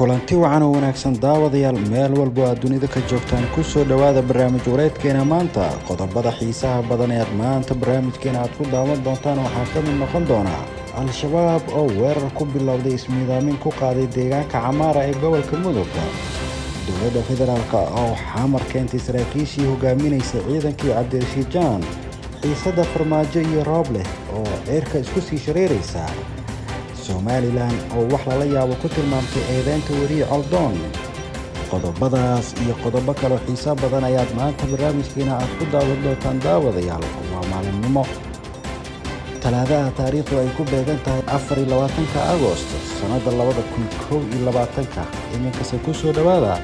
kulanti wacan oo wanaagsan daawadayaal meel walbo aad dunida ka joogtaan ku soo dhawaada barnaamij wareedkeena maanta. qodobada xiisaha badan ee aad maanta barnaamijkeena aad ku daawan doontaan waxaa ka mid noqon doona al-shabaab oo weerar ku bilowday ismiidaamin ku qaaday deegaanka Camaara ee gobolka Mudug. dowladda federaalka oo xamar keentay saraakiishii hogaaminaysa ciidankii Cabdirashiid Jaan. xiisada Farmaajo iyo Rooble oo eerka isku sii shareeraysa. Somaliland oo wax lala yaabo ku tilmaamtay eedeynta wariye Coldoon. qodobadaas iyo qodobo kale oo xiiso badan ayaad maanta barnaamijkeena aad ku daawan doontaan daawadayaal. waa maalinimo talaadaha taariikhdu ay ku beegan tahay 24 Agoosto sanada 2021. iminkase ku soo dhawaada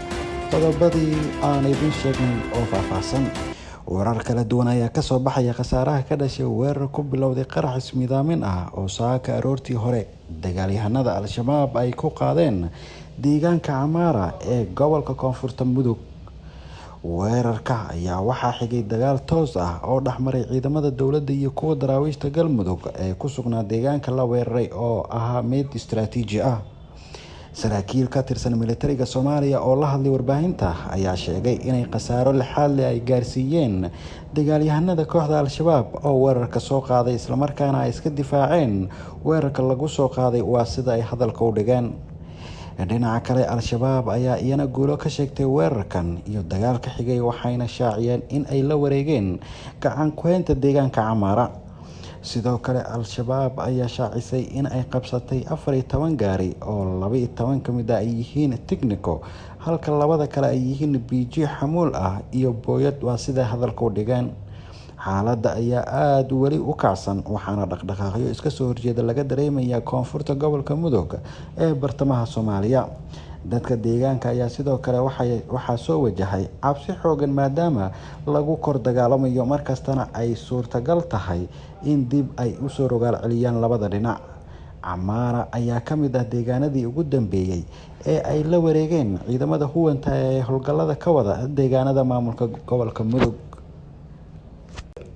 qodobadii aan idin sheegnay oo faahfaahsan. warar kala duwan ayaa ka soo baxaya khasaaraha ka dhashay weerar ku bilowday qarax ismiidaamin ah oo saaka aroortii hore dagaalyahanada al-shabaab ay ku qaadeen deegaanka Camaara ee gobolka Koonfurta Mudug. weerarka ayaa waxaa xigay dagaal toos ah oo dhexmaray ciidamada dowladda iyo kuwa daraawiishta Galmudug ee ku sugnaa deegaanka la weeraray oo ahaa mid istiraatiiji ah. saraakiil ka tirsan militariga Soomaaliya oo la hadlay warbaahinta ayaa sheegay inay khasaaro lixaad leh ay gaarsiiyeen dagaalyahanada kooxda al-shabaab oo weerarka soo qaaday isla markaana ay iska difaaceen weerarka lagu soo qaaday waa sida ay hadalka u dhigeen. dhinaca kale al-shabaab ayaa iyana guulo ka sheegtay weerarkan iyo dagaalka xigay waxayna shaaciyeen in ay la wareegeen gacan ku haynta deegaanka Camaara. sidoo kale al-shabaab ayaa shaacisay in ay qabsatay 14 gaari oo 12 ka mid ah ay yihiin technico halka labada kale ay yihiin BG xamuul ah iyo booyad waa sida hadalka u dhigeen. xaaladda ayaa aad weli u kacsan waxaana dhaqdhaqaaqyo iska soo horjeeda laga dareemayaa koonfurta gobolka Mudug ee bartamaha Soomaaliya. dadka deegaanka ayaa sidoo kale waxaa soo wajahay cabsi xoogan maadaama lagu kor dagaalamayo markastana ay suurtagal tahay in dib ay u soo rogaal celiyaan labada dhinac. Camaara ayaa ka mid ah deegaanadii ugu dambeeyay ee ay la wareegeen ciidamada huwanta ee howlgallada ka wada deegaanada maamulka gobolka Mudug.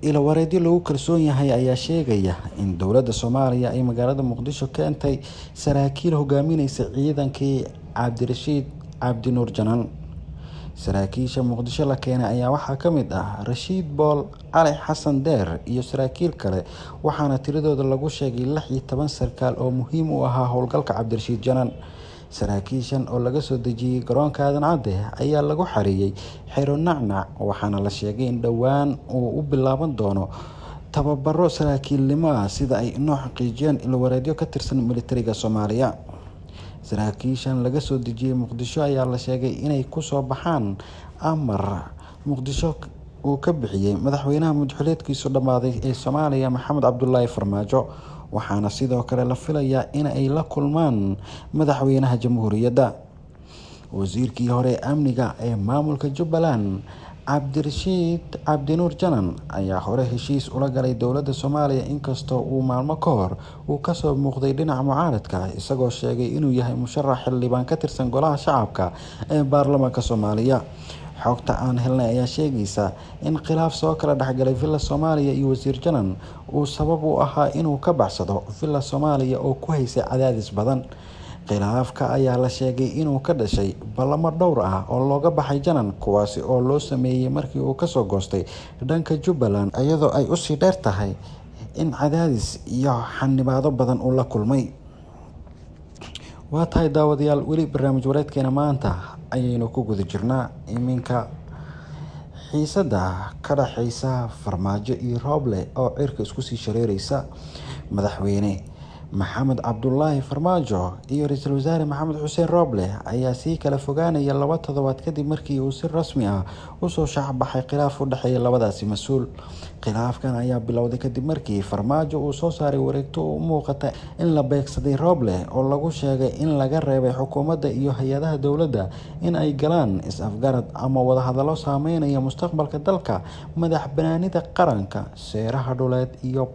ilawareedyo lagu kalsoon yahay ayaa sheegaya in dowladda Soomaaliya ay magaalada Muqdisho keentay saraakiil hogaaminaysa ciidankii Cabdirashiid Cabdinuur Janaan. saraakiisha Muqdisho la keenay ayaa waxaa ka mid ah Rashiid Bool, Cali Xasan Deer iyo saraakiil kale waxaana tiradooda lagu sheegay 16 sarkaal oo muhiim u ahaa howlgalka Cabdirashiid Janaan. saraakiishan oo laga soo dejiyay garoonka Aadan Cadde ayaa lagu xareeyay xero Nacnac waxaana la sheegay in dhowaan uu u bilaaban doono tababaro saraakiilnimo ah sida ay inoo xaqiijiyeen ilawareedyo ka tirsan militariga Soomaaliya. saraakiishan laga soo dejiyay Muqdisho ayaa la sheegay inay ku soo baxaan amar Muqdisho uu ka bixiyay madaxweynaha mudxuleedkiisu dhamaaday ee Soomaaliya Maxamed Cabdullaahi Farmaajo. waxaana sidoo kale la filayaa in ay la kulmaan madaxweynaha jamhuuriyadda. wasiirkii hore amniga ee maamulka Jubbaland Cabdirashiid Cabdinuur Janaan ayaa hore heshiis ula galay dowladda Soomaaliya inkastoo uu maalmo ka hor uu ka soo muuqday dhinaca mucaaradka isagoo sheegay inuu yahay musharax xildhibaan ka tirsan golaha shacabka ee baarlamaanka Soomaaliya. xogta aan helnay ayaa sheegaysa in khilaaf soo kala dhexgalay Villa Soomaaliya iyo wasiir Janaan uu sabab u ahaa inuu ka baxsado Villa Soomaaliya oo ku haysay cadaadis badan. khilaafka ayaa la sheegay inuu ka dhashay ballamo dhowr ah oo looga baxay Janaan kuwaasi oo loo sameeyay markii uu ka soo goostay dhanka Jubbaland iyadoo ay u sii dheer tahay in cadaadis iyo xanibaado badan uu la kulmay. waa tahay daawadayaal weli barnaamij wareedkeena maanta ayaynu ku guda jirnaa. iminka xiisada ka dhaxaysa Farmaajo iyo Rooble oo cirka isku sii shareeraysa. madaxweyne Maxamed Cabdullaahi Farmaajo iyo ra'iisul wasaare Maxamed Xuseen Rooble ayaa sii kala fogaanaya 2 toddobaad kadib markii uu si rasmi ah u soo shaac-baxay khilaaf u dhaxeeya labadaasi mas'uul. khilaafkan ayaa bilowday kadib markii Farmaajo uu soo saaray wareegto u muuqata in la beegsaday Rooble oo lagu sheegay in laga reebay xukuumadda iyo hay'adaha dowladda in ay galaan is-afgarad ama wada hadallo saameynaya mustaqbalka dalka, madax banaanida qaranka, seeraha dhuleed iyo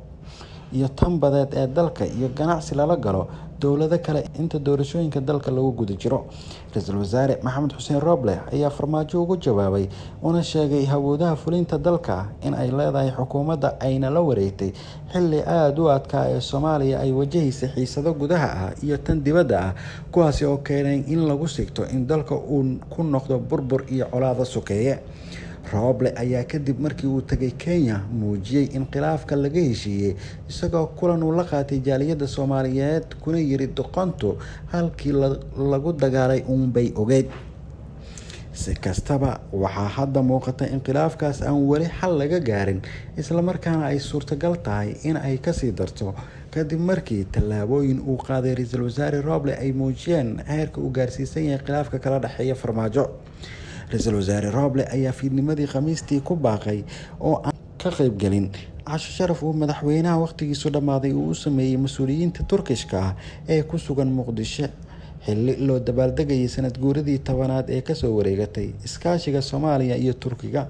iyo tan badeed ee dalka iyo ganacsi lala galo dowlado kale inta doorashooyinka dalka lagu guda jiro. Ra-iisul Wasaare Maxamed Xuseen Roble ayaa farmaajo ugu jawaabay una sheegay awoodaha fulinta dalka in ay leedahay xukuumadda ayna la wareegtay xilli aada u adkaa ee Soomaaliya ay wajahaysay xiisado gudaha ah iyo tan dibadda ah, kuwaasi oo keenay in lagu sigto in dalka uu ku noqdo burbur iyo colaado sokeeye. Roble ayaa kadib markii uu tagay Kenya muujiyay in khilaafka laga heshiiyey, isagoo kulan uu la qaatay jaaliyadda Soomaaliyeed kuna yiri doqontu halkii lagu dagaalay uunbay ogeyd. Si kastaba, waxaa hadda muuqata in khilaafkaas aan weli xal laga gaarin, isla markaana ay suurtagal tahay in ay kasii darto kadib markii tallaabooyin uu qaaday Ra-iisul Wasaare Roble ay muujiyeen heerka uu gaarsiisan yahay khilaafka kala dhexeeya farmaajo. Ra-iisul Wasaare Roble ayaa fiidnimadii Khamiistii ku baaqay oo aan ka qaybgelin casho sharaf uu madaxweynaha waqtigiisu dhammaaday uu u sameeyey mas-uuliyiinta Turkishka ah ee ku sugan Muqdisho xilli loo dabaaldegayay sanad guuradii 10aad ee kasoo wareegatay iskaashiga Soomaaliya iyo Turkiga.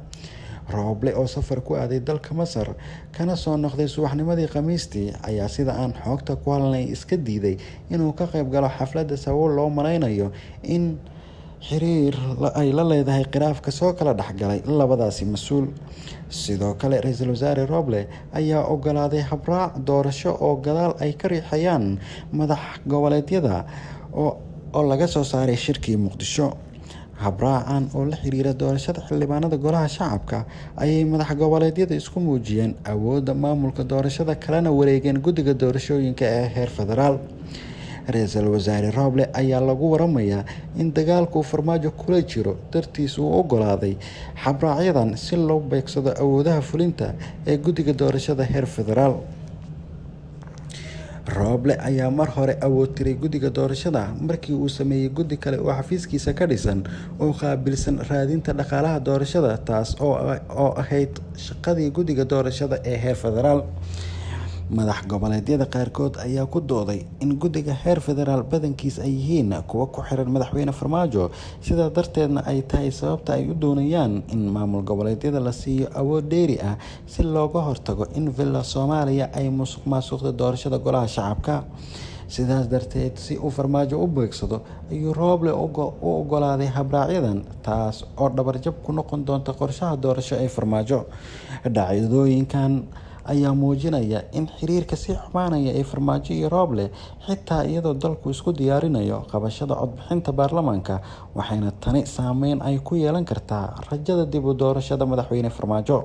Roble oo safar ku aaday dalka Masar kana soo noqday subaxnimadii Khamiistii ayaa sida aan xogta ku helnay iska diiday inuu ka qayb galo xafladda sabab loo maleynayo in xiriir ay la leedahay khilaafka soo kala dhexgalay labadaasi mas-uul. Sidoo kale Ra-iisul Wasaare Roble ayaa ogolaaday habraac doorasho oo gadaal ay ka riixayaan madax goboleedyada oo laga soo saaray shirkii Muqdisho. Habraacan oo la xiriira doorashada xildhibaanada golaha shacabka ayay madax goboleedyada isku muujiyeen awoodda maamulka doorashada kalena wareegeen guddiga doorashooyinka ee heer federaal. Ra-iisul Wasaare Roble ayaa lagu waramayaa in dagaalku farmaajo kula jiro dartiis uu ogolaaday habraacyadan si loo beegsado awoodaha fulinta ee guddiga doorashada heer federaal. Roble ayaa mar hore awood tiray guddiga doorashada markii uu sameeyay guddi kale oo xafiiskiisa ka dhisan oo qaabilsan raadinta dhaqaalaha doorashada, taas oo ahayd shaqadii guddiga doorashada ee heer federaal. Madax goboleedyada qaarkood ayaa ku dooday in guddiga heer federaal badankiis ay yihiin kuwa ku xiran madaxweyne farmaajo, sidaa darteedna ay tahay sababta ay u doonayaan in maamul goboleedyada la siiyo awood dheeri ah si looga hortago in villa Soomaaliya ay musuqmaasuqdo doorashada golaha shacabka. Sidaas darteed, si uu farmaajo u beegsado ayuu Roble u ogolaaday habraacyadan, taas oo dhabarjab ku noqon doonta qorshaha doorasho ee farmaajo. Dhacdooyinkan ayaa muujinaya in xiriirka sii xumaanaya ee farmaajo iyo Roble, xitaa iyadoo dalku isku diyaarinayo qabashada codbixinta baarlamaanka, waxayna tani saameyn ay ku yeelan kartaa rajada dib u doorashada madaxweyne farmaajo.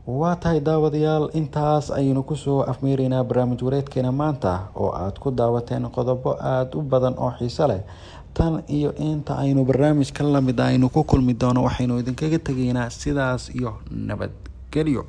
Waa tahay daawadayaal, intaas ayaynu kusoo afmeeraynaa barnaamij wareedkeena maanta oo aad ku daawateen qodobo aad u badan oo xiiso leh. Tan iyo inta aynu barnaamijka lamid aynu ku kulmi doono, waxaynu idinkaga tegaynaa sidaas iyo nabadgelyo.